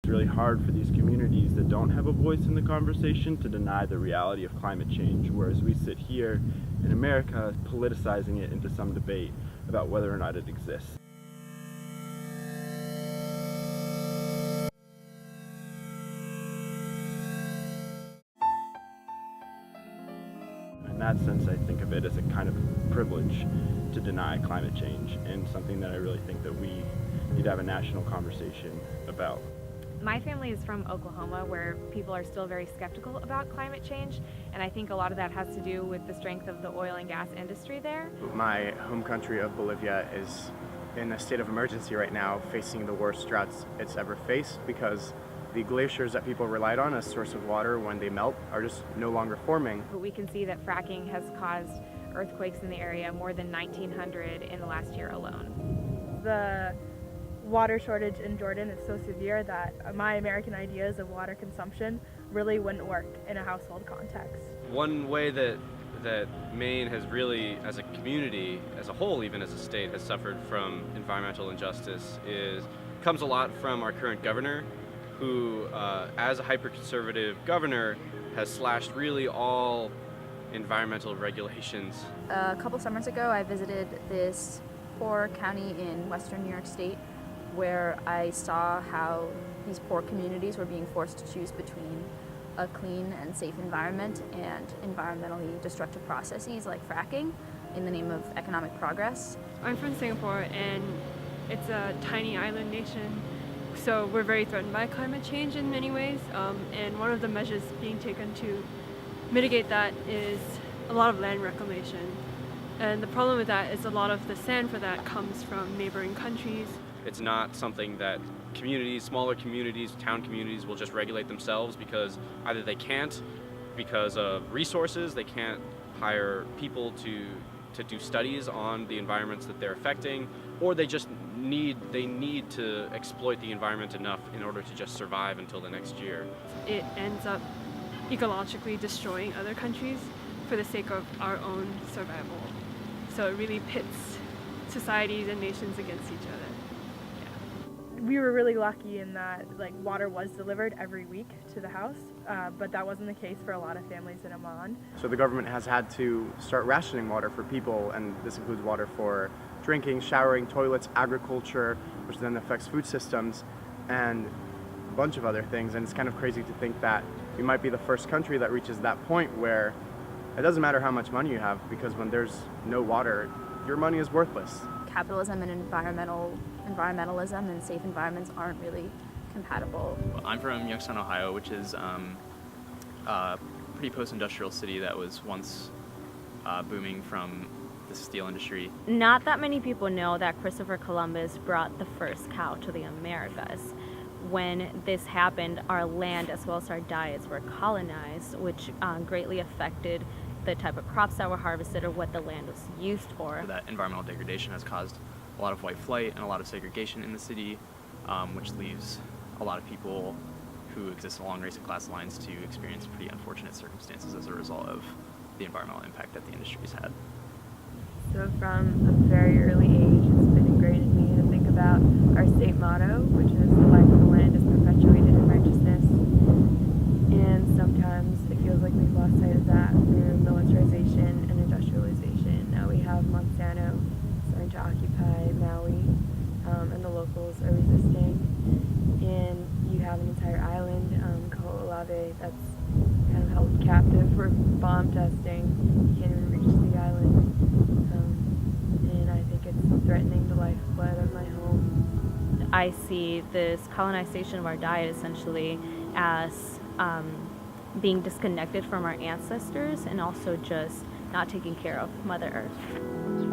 really hard for these communities that don't have a voice in the conversation to deny the reality of climate change, whereas we sit here in America politicizing it into some debate about whether or not it exists. In that sense, I think of it as a kind of privilege to deny climate change, and something that I really think that we need to have a national conversation about. My family is from Oklahoma, where people are still very skeptical about climate change, and I think a lot of that has to do with the strength of the oil and gas industry there. My home country of Bolivia is in a state of emergency right now, facing the worst droughts it's ever faced because the glaciers that people relied on as a source of water when they melt are just no longer forming. But we can see that fracking has caused earthquakes in the area, more than 1,900 in the last year alone. The water shortage in Jordan is so severe that my American ideas of water consumption really wouldn't work in a household context. One way that Maine has really, as a community, as a whole, even as a state, has suffered from environmental injustice comes a lot from our current governor, who, as a hyper-conservative governor, has slashed really all environmental regulations. A couple summers ago, I visited this poor county in western New York State where I saw how these poor communities were being forced to choose between a clean and safe environment and environmentally destructive processes like fracking in the name of economic progress. I'm from Singapore, and it's a tiny island nation, so we're very threatened by climate change in many ways, and one of the measures being taken to mitigate that is a lot of land reclamation. And the problem with that is a lot of the sand for that comes from neighboring countries. It's not something that communities, smaller communities, town communities will just regulate themselves, because either they can't because of resources, they can't hire people to do studies on the environments that they're affecting, or they just need to exploit the environment enough in order to just survive until the next year. It ends up ecologically destroying other countries for the sake of our own survival. So it really pits societies and nations against each other. We were really lucky in that water was delivered every week to the house, but that wasn't the case for a lot of families in Amman. So the government has had to start rationing water for people, and this includes water for drinking, showering, toilets, agriculture, which then affects food systems, and a bunch of other things. And it's kind of crazy to think that we might be the first country that reaches that point where it doesn't matter how much money you have, because when there's no water, your money is worthless. Capitalism and environmentalism and safe environments aren't really compatible. I'm from Youngstown, Ohio, which is a pretty post-industrial city that was once booming from the steel industry. Not that many people know that Christopher Columbus brought the first cow to the Americas. When this happened, our land as well as our diets were colonized, which greatly affected the type of crops that were harvested or what the land was used for. That environmental degradation has caused a lot of white flight and a lot of segregation in the city, which leaves a lot of people who exist along race and class lines to experience pretty unfortunate circumstances as a result of the environmental impact that the industry's had. So from a very early age, it's been ingrained in me to think about our state motto, which is the life of the land is perpetuated in righteousness. And sometimes it feels like we've lost sight of that through militarization and industrialization. Now we have Monsanto starting to occupy Maui, and the locals are resisting. And you have an entire island, Kaho'olawe, that's kind of held captive for bomb testing. You can't even reach the island. And I think it's threatening the lifeblood of my home. I see this colonization of our diet essentially as being disconnected from our ancestors and also just not taking care of Mother Earth.